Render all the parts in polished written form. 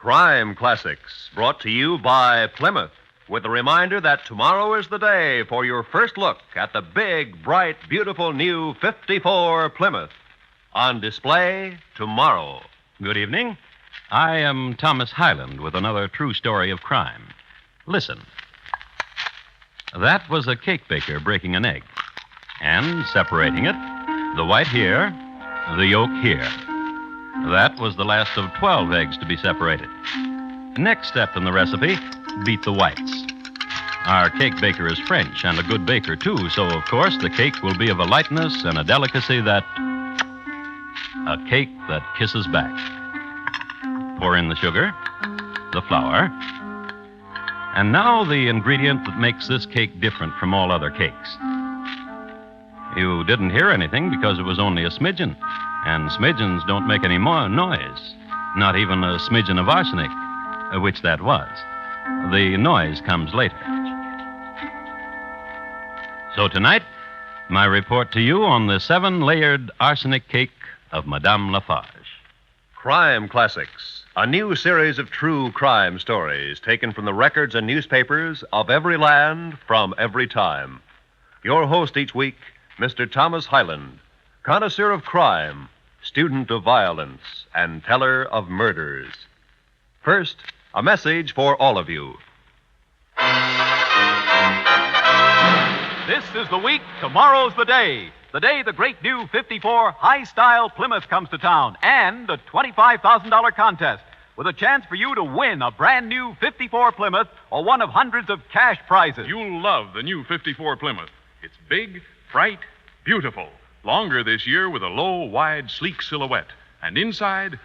Crime Classics, brought to you by Plymouth, with a reminder that tomorrow is the day for your first look at the big, bright, beautiful new 54 Plymouth. On display tomorrow. Good evening. I am Thomas Hyland with another true story of crime. Listen. That was a cake baker breaking an egg and separating it, the white here, the yolk here. That was the last of 12 eggs to be separated. Next step in the recipe, beat the whites. Our cake baker is French and a good baker, too, so, of course, the cake will be of a lightness and a delicacy that... a cake that kisses back. Pour in the sugar, the flour, and now the ingredient that makes this cake different from all other cakes. You didn't hear anything because it was only a smidgen. And smidgens don't make any more noise. Not even a smidgen of arsenic, which that was. The noise comes later. So tonight, my report to you on the 7-layered arsenic cake of Madame Lafarge. Crime Classics, a new series of true crime stories taken from the records and newspapers of every land from every time. Your host each week, Mr. Thomas Hyland, connoisseur of crime, student of violence, and teller of murders. First, a message for all of you. This is the week, tomorrow's the day. The day the great new 54 high-style Plymouth comes to town, and a $25,000 contest with a chance for you to win a brand new 54 Plymouth or one of hundreds of cash prizes. You'll love the new 54 Plymouth. It's big, bright, beautiful. Longer this year with a low, wide, sleek silhouette. And inside,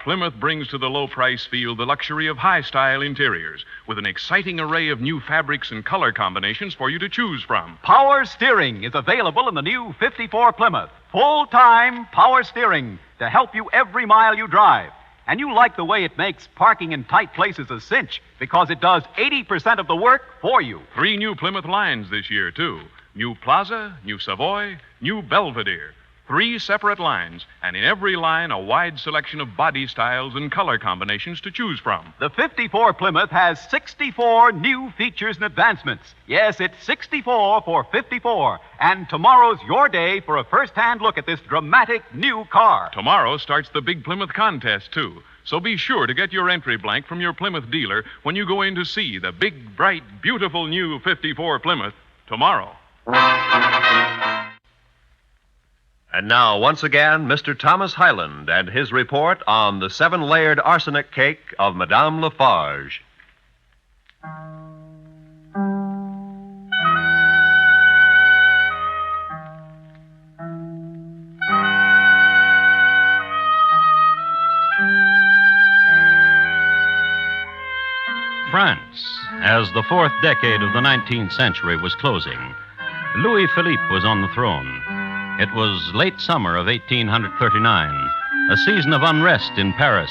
Plymouth brings to the low-price field the luxury of high-style interiors with an exciting array of new fabrics and color combinations for you to choose from. Power steering is available in the new 54 Plymouth. Full-time power steering to help you every mile you drive. And you like the way it makes parking in tight places a cinch because it does 80% of the work for you. 3 new Plymouth lines this year, too. New Plaza, New Savoy, New Belvedere. 3 separate lines, and in every line, a wide selection of body styles and color combinations to choose from. The 54 Plymouth has 64 new features and advancements. Yes, it's 64 for 54. And tomorrow's your day for a first-hand look at this dramatic new car. Tomorrow starts the Big Plymouth contest, too. So be sure to get your entry blank from your Plymouth dealer when you go in to see the big, bright, beautiful new 54 Plymouth tomorrow. And now, once again, Mr. Thomas Hyland and his report on the 7-layered arsenic cake of Madame Lafarge. France, as the 4th decade of the 19th century was closing, Louis Philippe was on the throne. It was late summer of 1839, a season of unrest in Paris.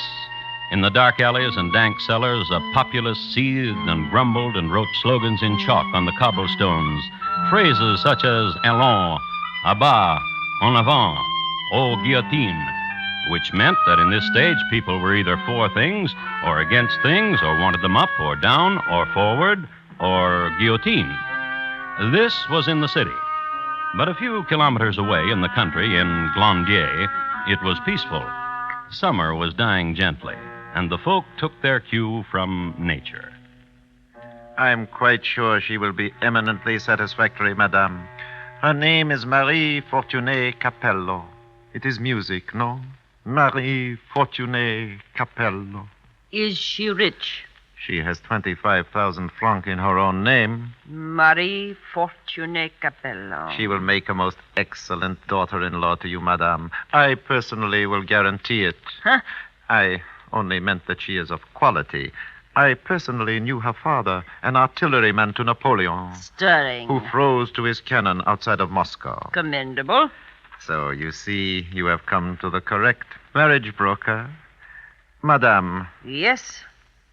In the dark alleys and dank cellars, a populace seethed and grumbled and wrote slogans in chalk on the cobblestones, phrases such as allons, à bas, en avant, aux guillotines, which meant that in this stage people were either for things or against things or wanted them up or down or forward or guillotined. This was in the city. But a few kilometers away in the country, in Glandier, it was peaceful. Summer was dying gently, and the folk took their cue from nature. I'm quite sure she will be eminently satisfactory, madame. Her name is Marie Fortuné Capello. It is music, no? Marie Fortuné Capello. Is she rich? She has 25,000 francs in her own name. Marie Fortuné Capello. She will make a most excellent daughter-in-law to you, madame. I personally will guarantee it. Huh? I only meant that she is of quality. I personally knew her father, an artilleryman to Napoleon. Stirring. Who froze to his cannon outside of Moscow. Commendable. So, you see, you have come to the correct marriage broker. Madame. Yes?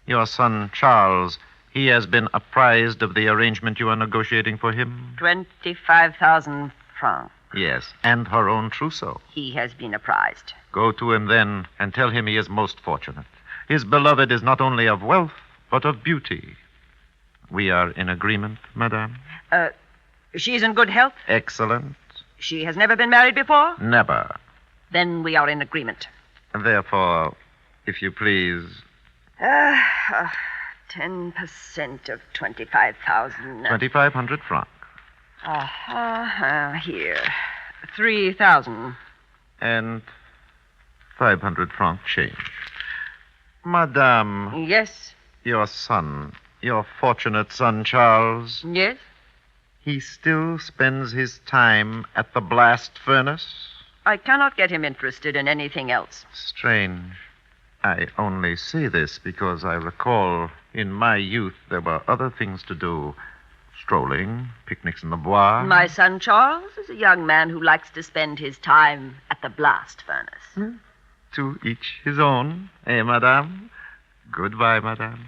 Your son, Charles, he has been apprised of the arrangement you are negotiating for him? 25,000 francs. Yes, and her own trousseau. He has been apprised. Go to him then and tell him he is most fortunate. His beloved is not only of wealth, but of beauty. We are in agreement, madame? She's in good health? Excellent. She has never been married before? Never. Then we are in agreement. Therefore, if you please... 10% of 25,000. 2,500 francs. Here. 3,000. And 500 francs change. Madame, Yes. your son, your fortunate son, Charles, Yes. he still spends his time at the blast furnace? I cannot get him interested in anything else. Strange. I only say this because I recall in my youth there were other things to do. Strolling, picnics in the bois. My son Charles is a young man who likes to spend his time at the blast furnace. To each his own, eh, madame? Goodbye, madame.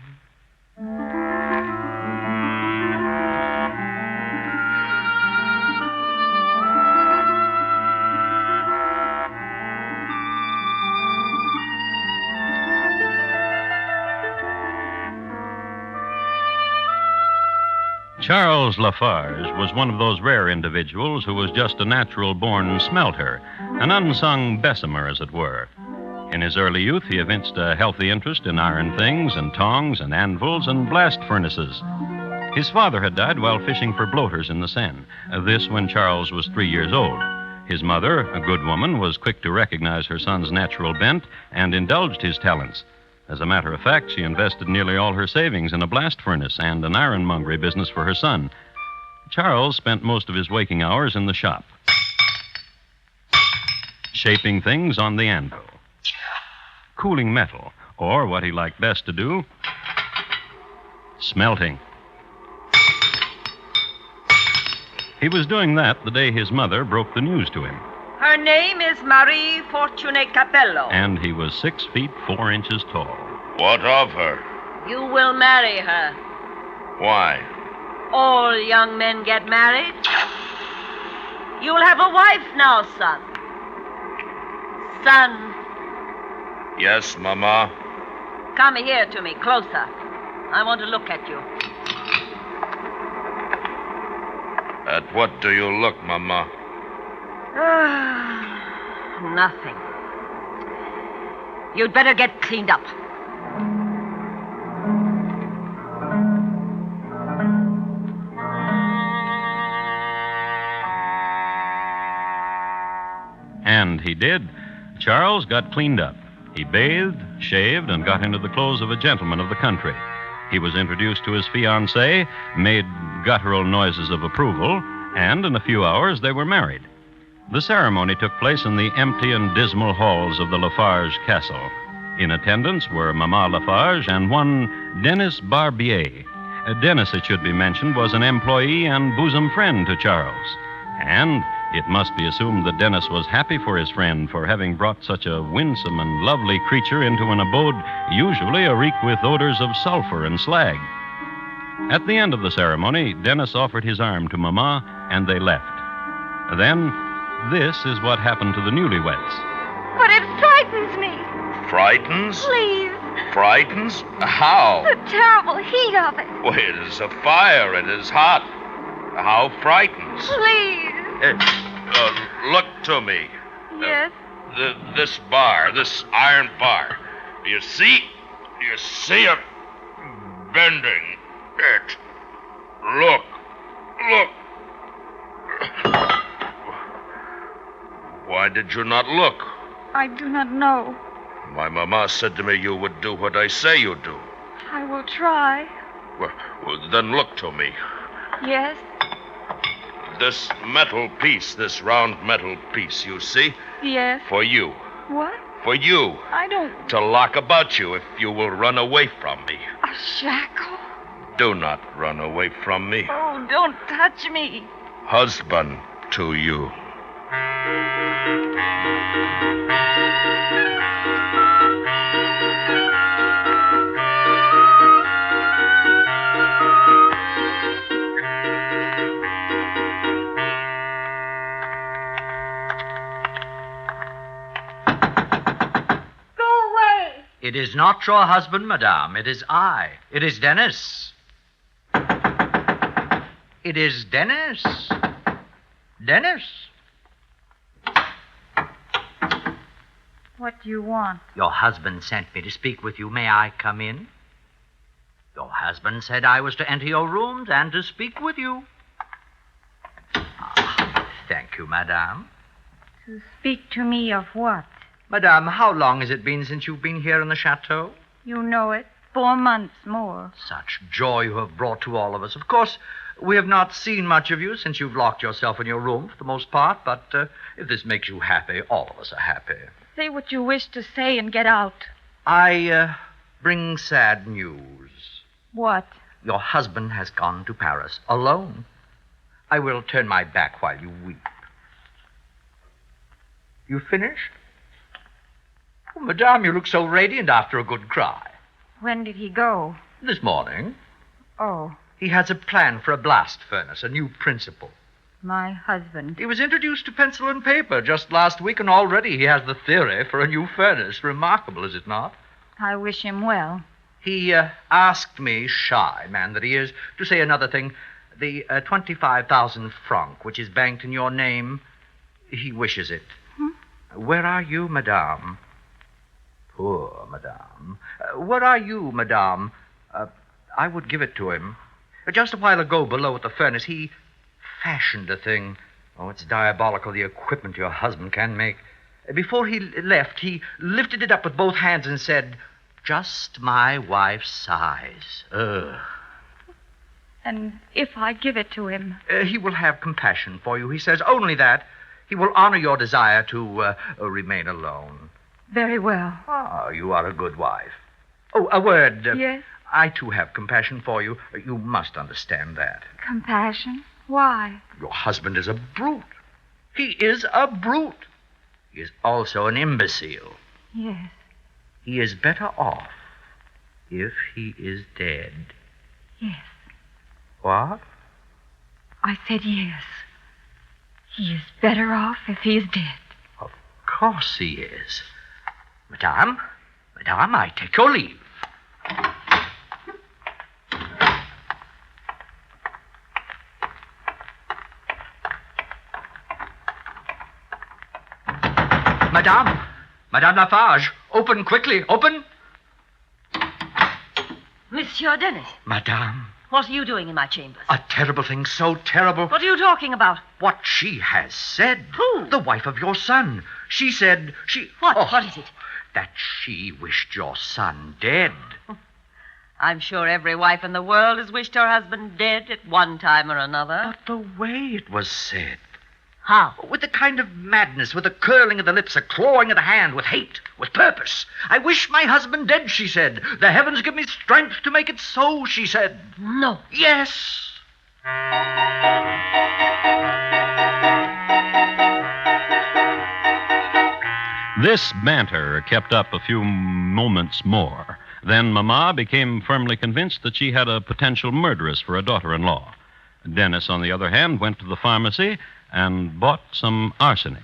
Charles Lafarge was one of those rare individuals who was just a natural-born smelter, an unsung Bessemer, as it were. In his early youth, he evinced a healthy interest in iron things and tongs and anvils and blast furnaces. His father had died while fishing for bloaters in the Seine, this when Charles was 3 years old. His mother, a good woman, was quick to recognize her son's natural bent and indulged his talents. As a matter of fact, she invested nearly all her savings in a blast furnace and an ironmongery business for her son. Charles spent most of his waking hours in the shop, shaping things on the anvil, cooling metal, or what he liked best to do, smelting. He was doing that the day his mother broke the news to him. Her name is Marie Fortuné Capello. And he was 6 feet 4 inches tall. What of her? You will marry her. Why? All young men get married. You'll have a wife now, son. Son, Yes, Mama. come here to me, closer. I want to look at you. At what do you look, Mama? Nothing. You'd better get cleaned up. And he did. Charles got cleaned up. He bathed, shaved, and got into the clothes of a gentleman of the country. He was introduced to his fiancée, made guttural noises of approval, and in a few hours they were married. The ceremony took place in the empty and dismal halls of the Lafarge castle. In attendance were Mama Lafarge and one Dennis Barbier. Dennis, it should be mentioned, was an employee and bosom friend to Charles. And it must be assumed that Dennis was happy for his friend for having brought such a winsome and lovely creature into an abode usually areek with odors of sulfur and slag. At the end of the ceremony, Dennis offered his arm to Mama, and they left. Then, this is what happened to the newlyweds. But it frightens me. Frightens? Please. Frightens? How? The terrible heat of it. Well, it is a fire. It is hot. How frightens? Please. Look to me. Yes. This bar, this iron bar. Do you see? Do you see it bending? It. Look. Look. Why did you not look? I do not know. My mama said to me you would do what I say you do. I will try. Well, then look to me. Yes. This metal piece, this round metal piece, you see? Yes. For you. What? For you. I don't... To lock about you if you will run away from me. A shackle? Do not run away from me. Oh, don't touch me. Husband to you. It is not your husband, madame. It is I. It is Dennis. It is Dennis. Dennis. What do you want? Your husband sent me to speak with you. May I come in? Your husband said I was to enter your rooms and to speak with you. Thank you, madame. To speak to me of what? Madame, how long has it been since you've been here in the chateau? You know it. 4 months more. Such joy you have brought to all of us. Of course, we have not seen much of you since you've locked yourself in your room for the most part, but if this makes you happy, all of us are happy. Say what you wish to say and get out. I bring sad news. What? Your husband has gone to Paris alone. I will turn my back while you weep. You finished? Oh, madame, you look so radiant after a good cry. When did he go? This morning. Oh, He has a plan for a blast furnace, a new principle. my husband. He was introduced to pencil and paper just last week, and already he has the theory for a new furnace. Remarkable, is it not? I wish him well. He asked me, shy man that he is, to say another thing. The 25,000 francs, which is banked in your name, he wishes it. Where are you, madame? Poor madame. Where are you, madame? I would give it to him. Just a while ago, below at the furnace, he fashioned a thing. Oh, it's diabolical, the equipment your husband can make. Before he left, he lifted it up with both hands and said, "Just my wife's size." Ugh. And if I give it to him? He will have compassion for you. He says only that. He will honor your desire to remain alone. Very well. Ah, you are a good wife. Oh, a word. Yes? I, too, have compassion for you. You must understand that. Compassion? Why? Your husband is a brute. He is a brute. He is also an imbecile. Yes. He is better off if he is dead. Yes. What? I said yes. He is better off if he is dead. Of course he is. Madame, I take your leave. Madame Lafarge, open quickly, open. Monsieur Dennis, Madame, what are you doing in my chambers? a terrible thing, so terrible. What are you talking about? What she has said. Who? The wife of your son. She said she... What? Oh, What is it? that she wished your son dead. I'm sure every wife in the world has wished her husband dead at one time or another. But the way it was said... How? With a kind of madness, with a curling of the lips, a clawing of the hand, with hate, with purpose. I wish my husband dead, she said. The heavens give me strength to make it so, she said. No. Yes. This banter kept up a few moments more. Then Mama became firmly convinced that she had a potential murderess for a daughter-in-law. Dennis, on the other hand, went to the pharmacy and bought some arsenic.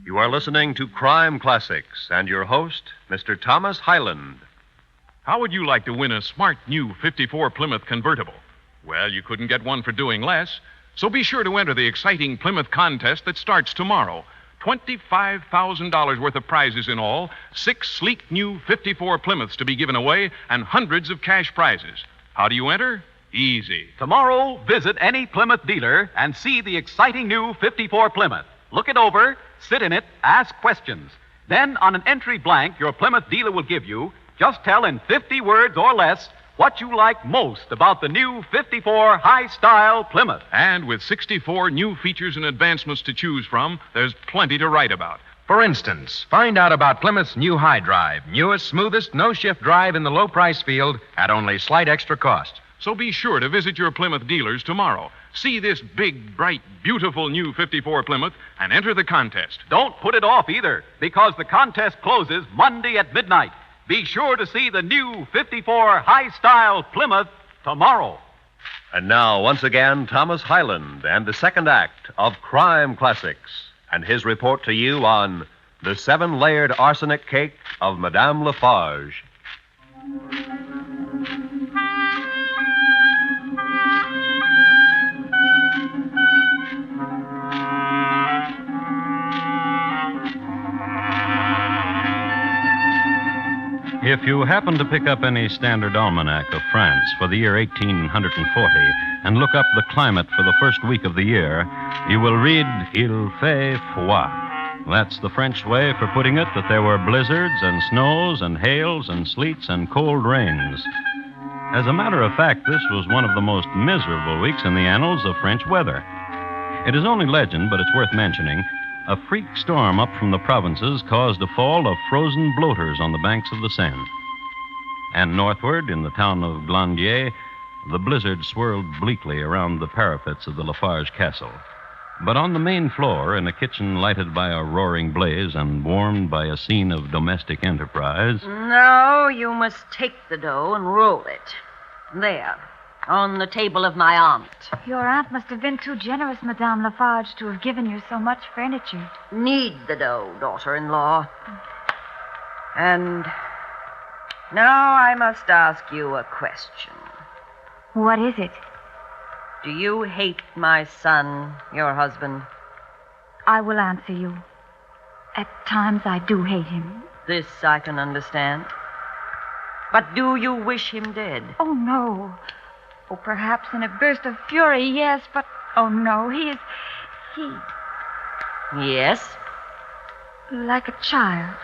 You are listening to Crime Classics and your host, Mr. Thomas Hyland. How would you like to win a smart new 54 Plymouth convertible? Well, you couldn't get one for doing less, so be sure to enter the exciting Plymouth contest that starts tomorrow. $25,000 worth of prizes in all, 6 sleek new 54 Plymouths to be given away, and hundreds of cash prizes. How do you enter? Easy. Tomorrow, visit any Plymouth dealer and see the exciting new 54 Plymouth. Look it over, sit in it, ask questions. Then, on an entry blank your Plymouth dealer will give you, just tell in 50 words or less what you like most about the new 54 high-style Plymouth. And with 64 new features and advancements to choose from, there's plenty to write about. For instance, find out about Plymouth's new High Drive, newest, smoothest, no-shift drive in the low-price field at only slight extra cost. So be sure to visit your Plymouth dealers tomorrow. See this big, bright, beautiful new 54 Plymouth and enter the contest. Don't put it off either, because the contest closes Monday at midnight. Be sure to see the new 54 high-style Plymouth tomorrow. And now, once again, Thomas Hyland and the second act of Crime Classics and his report to you on the 7-layered arsenic cake of Madame Lafarge. If you happen to pick up any standard almanac of France for the year 1840 and look up the climate for the first week of the year, you will read Il fait froid. That's the French way for putting it that there were blizzards and snows and hails and sleets and cold rains. As a matter of fact, this was one of the most miserable weeks in the annals of French weather. It is only legend, but it's worth mentioning. A freak storm up from the provinces caused a fall of frozen bloaters on the banks of the Seine. And northward, in the town of Glandier, the blizzard swirled bleakly around the parapets of the Lafarge castle. But on the main floor, in a kitchen lighted by a roaring blaze and warmed by a scene of domestic enterprise... No, you must take the dough and roll it. There, on the table of my aunt. Your aunt must have been too generous, Madame Lafarge, to have given you so much furniture. Knead the dough, daughter-in-law. And now I must ask you a question. What is it? Do you hate my son, your husband? I will answer you. At times I do hate him. This I can understand. But do you wish him dead? Oh, no. Oh, perhaps in a burst of fury, yes, but... Oh, no, he... Yes? Like a child.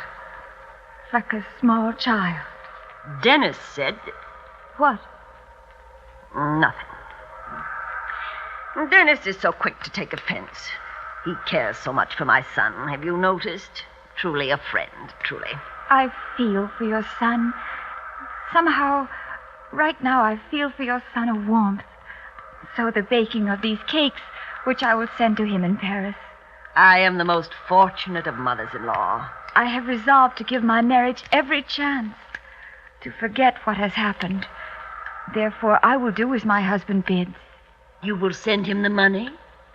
Like a small child. Dennis said... What? Nothing. Dennis is so quick to take offense. He cares so much for my son, have you noticed? Truly a friend, truly. I feel for your son. Somehow, right now I feel for your son a warmth. So the baking of these cakes, which I will send to him in Paris. I am the most fortunate of mothers-in-law. I have resolved to give my marriage every chance. To forget what has happened. Therefore, I will do as my husband bids. You will send him the money?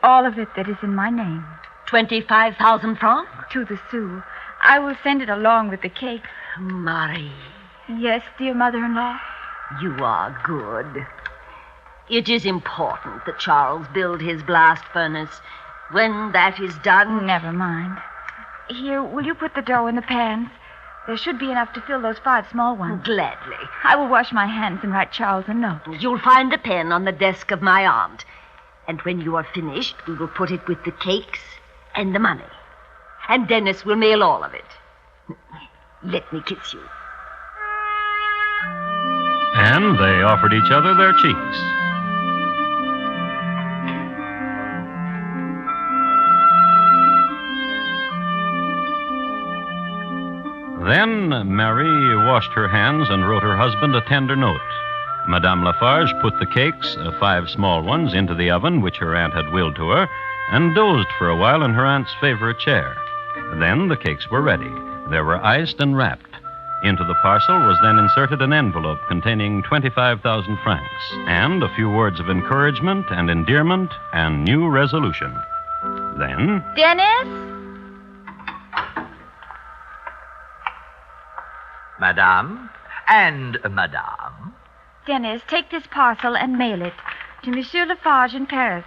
All of it that is in my name. 25,000 francs? To the sou. I will send it along with the cake. Marie. Yes, dear mother-in-law? You are good. It is important that Charles build his blast furnace. When that is done... Never mind. Here, will you put the dough in the pans? There should be enough to fill those 5 small ones. Gladly. I will wash my hands and write Charles a note. You'll find the pen on the desk of my aunt. And when you are finished, we will put it with the cakes and the money. And Dennis will mail all of it. Let me kiss you. And they offered each other their cheeks. Then Marie washed her hands and wrote her husband a tender note. Madame Lafarge put the cakes, 5 small ones, into the oven, which her aunt had willed to her, and dozed for a while in her aunt's favorite chair. Then the cakes were ready. They were iced and wrapped. Into the parcel was then inserted an envelope containing 25,000 francs and a few words of encouragement and endearment and new resolution. Then... Dennis? Madame and Madame. Dennis, take this parcel and mail it to Monsieur Lafarge in Paris.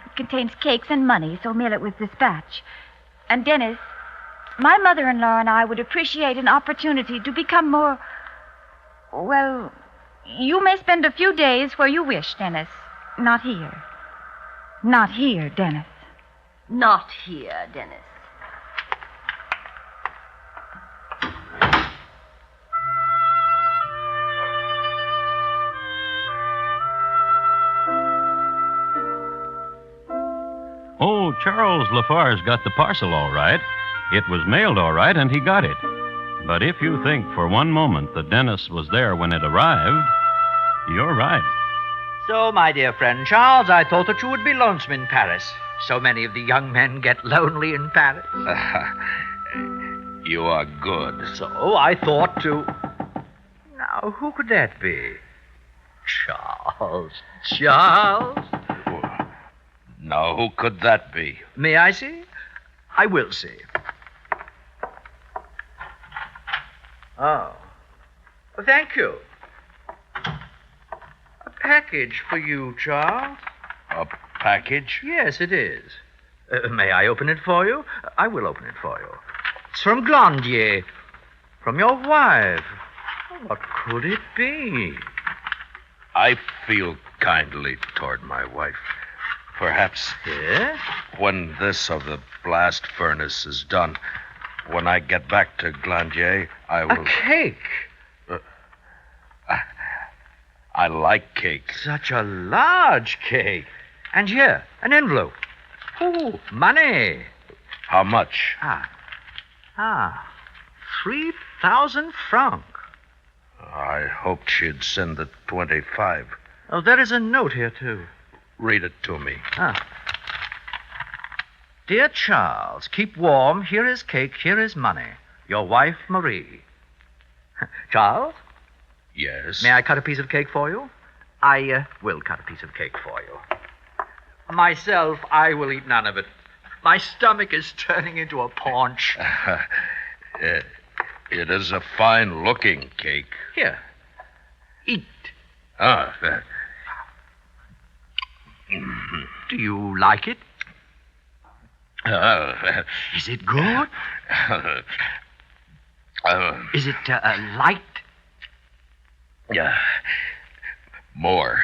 It contains cakes and money, so mail it with dispatch. And Dennis, my mother-in-law and I would appreciate an opportunity to become more... Well, you may spend a few days where you wish, Dennis. Not here. Not here, Dennis. Not here, Dennis. Oh, Charles Lafarge got the parcel all right. It was mailed all right, and he got it. But if you think for one moment that Dennis was there when it arrived, you're right. So, my dear friend Charles, I thought that you would be lonesome in Paris. So many of the young men get lonely in Paris. You are good. So I thought to... Now, who could that be? Charles. Charles? Now, who could that be? May I see? I will see. Oh. Well, thank you. A package for you, Charles. A package? Yes, it is. May I open it for you? I will open it for you. It's from Glandier. From your wife. What could it be? I feel kindly toward my wife. Perhaps Yes? when this of the blast furnace is done, when I get back to Glandier, I will... A cake. I like cake. Such a large cake. And here, an envelope. Oh, money. How much? 3,000 francs. I hoped she'd send the 25. Oh, there is a note here, too. Read it to me. Dear Charles, keep warm. Here is cake, here is money. Your wife, Marie. Charles, Yes? may I cut a piece of cake for you? I will cut a piece of cake for you. Myself, I will eat none of it. My stomach is turning into a paunch. It is a fine-looking cake. Here, eat. Do you like it? Is it good? Is it light? Yeah. More.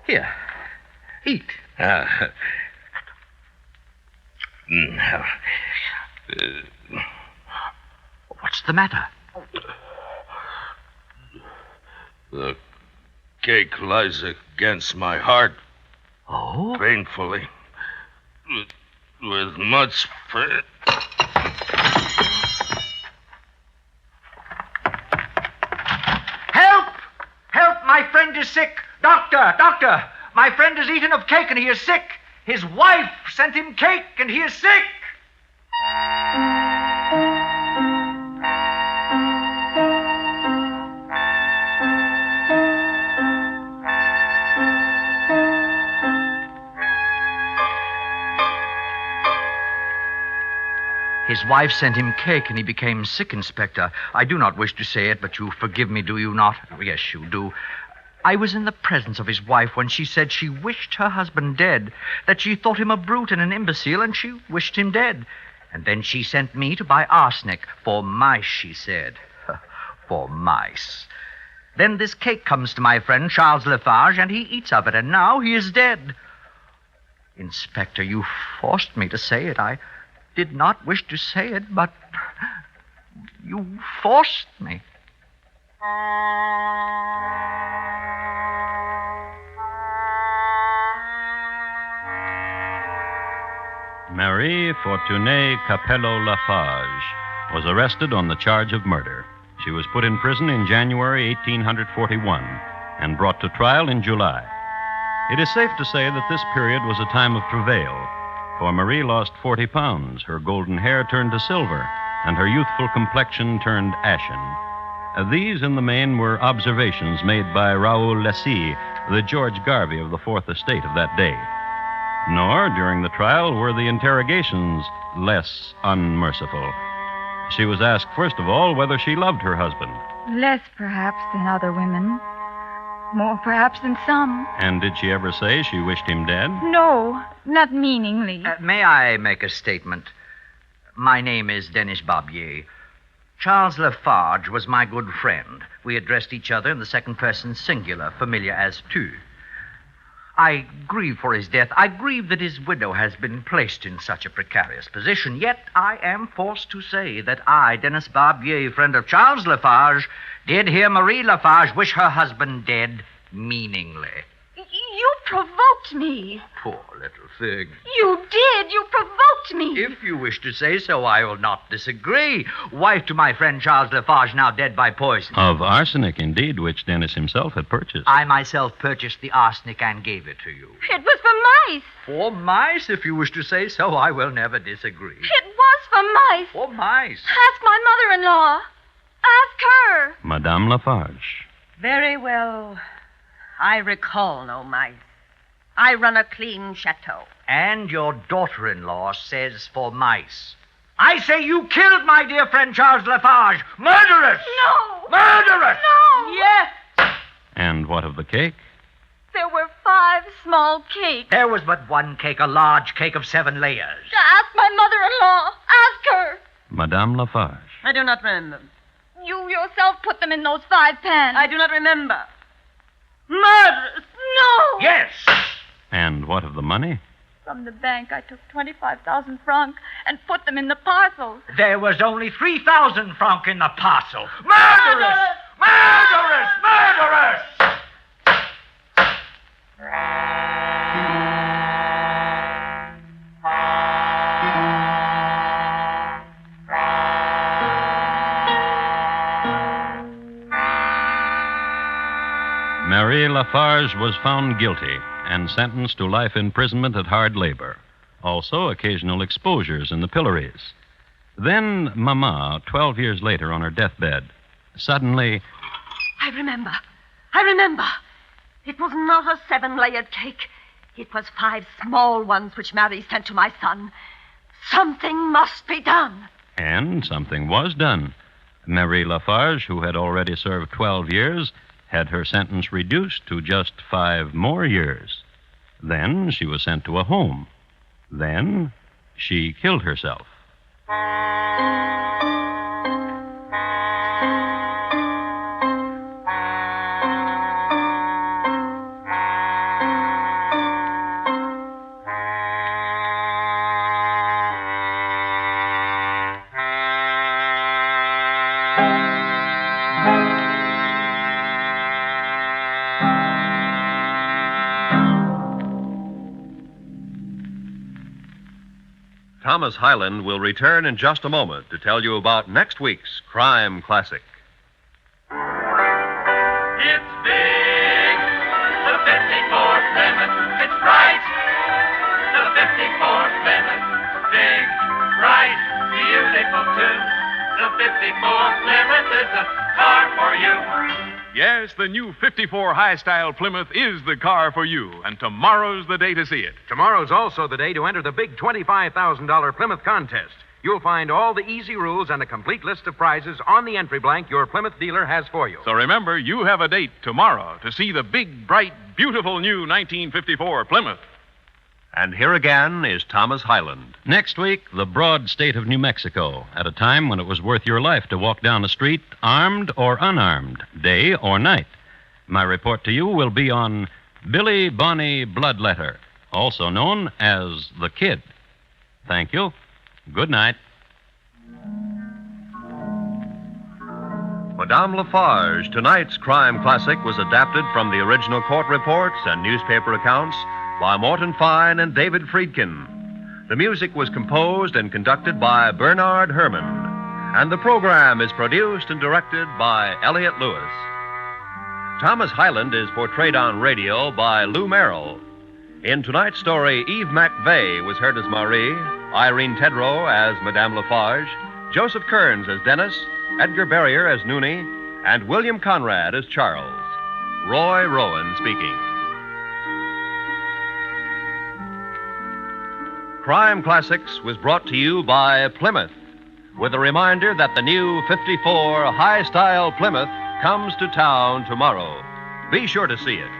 Here, eat. What's the matter? The cake lies against my heart Oh? painfully. With much... Help! Help! My friend is sick. Doctor! Doctor! My friend has eaten of cake and he is sick. His wife sent him cake and he is sick. His wife sent him cake and he became sick, Inspector. I do not wish to say it, but you forgive me, do you not? Yes, you do. I was in the presence of his wife when she said she wished her husband dead, that she thought him a brute and an imbecile, and she wished him dead. And then she sent me to buy arsenic for mice, she said. For mice. Then this cake comes to my friend Charles Lafarge, and he eats of it, and now he is dead. Inspector, you forced me to say it. I did not wish to say it, but you forced me. Marie Fortunée Capello Lafarge was arrested on the charge of murder. She was put in prison in January 1841 and brought to trial in July. It is safe to say that this period was a time of travail, for Marie lost 40 pounds, her golden hair turned to silver, and her youthful complexion turned ashen. These, in the main, were observations made by Raoul Lessy, the George Garvey of the Fourth Estate of that day. Nor, during the trial, were the interrogations less unmerciful. She was asked, first of all, whether she loved her husband. Less, perhaps, than other women. More, perhaps, than some. And did she ever say she wished him dead? No, not meaningly. May I make a statement? My name is Denis Barbier. Charles Lafarge was my good friend. We addressed each other in the second person singular, familiar as tu. I grieve for his death. I grieve that his widow has been placed in such a precarious position. Yet I am forced to say that I, Denis Barbier, friend of Charles Lafarge, did hear Marie Lafarge wish her husband dead meaningly. You provoked me. Poor little thing. You did. You provoked me. If you wish to say so, I will not disagree. Wife to my friend Charles Lafarge, now dead by poison. Of arsenic, indeed, which Dennis himself had purchased. I myself purchased the arsenic and gave it to you. It was for mice. For mice, if you wish to say so, I will never disagree. It was for mice. For mice. Ask my mother-in-law. Ask her. Madame Lafarge. Very well. I recall no mice. I run a clean chateau. And your daughter-in-law says for mice. I say you killed my dear friend Charles Lafarge. Murderous! No! Murderous! No! Yes! And what of the cake? There were 5 small cakes. There was but one cake, a large cake of 7 layers. Ask my mother-in-law. Ask her. Madame Lafarge. I do not remember. You yourself put them in those 5 pans. I do not remember. Murderous! No! Yes! And what of the money? From the bank, I took 25,000 francs and put them in the parcels. There was only 3,000 francs in the parcel. Murderous! Murderous! Murderous! Marie Lafarge was found guilty and sentenced to life imprisonment at hard labor. Also, occasional exposures in the pillories. Then, Mama, 12 years later on her deathbed, suddenly... I remember. I remember. It was not a 7-layered cake. It was 5 small ones which Marie sent to my son. Something must be done. And something was done. Marie Lafarge, who had already served 12 years, had her sentence reduced to just 5 more years. Then she was sent to a home. Then she killed herself. Thomas Hyland will return in just a moment to tell you about next week's Crime Classic. It's big, the 54 Plymouth. It's bright, the 54 Plymouth. Big, bright, beautiful too. The 54 Plymouth is the car for you. Yes, the new 54 high-style Plymouth is the car for you, and tomorrow's the day to see it. Tomorrow's also the day to enter the big $25,000 Plymouth contest. You'll find all the easy rules and a complete list of prizes on the entry blank your Plymouth dealer has for you. So remember, you have a date tomorrow to see the big, bright, beautiful new 1954 Plymouth. And here again is Thomas Hyland. Next week, the broad state of New Mexico, at a time when it was worth your life to walk down the street, armed or unarmed, day or night. My report to you will be on Billy Bonnie Bloodletter, also known as the Kid. Thank you. Good night. Madame Lafarge, tonight's crime classic, was adapted from the original court reports and newspaper accounts by Morton Fine and David Friedkin. The music was composed and conducted by Bernard Herrmann, and the program is produced and directed by Elliott Lewis. Thomas Hyland is portrayed on radio by Lou Merrill. In tonight's story, Eve McVeigh was heard as Marie, Irene Tedrow as Madame Lafarge, Joseph Kearns as Dennis, Edgar Barrier as Noonie, and William Conrad as Charles. Roy Rowan speaking. Crime Classics was brought to you by Plymouth, with a reminder that the new 54 high-style Plymouth comes to town tomorrow. Be sure to see it.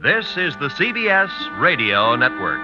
This is the CBS Radio Network.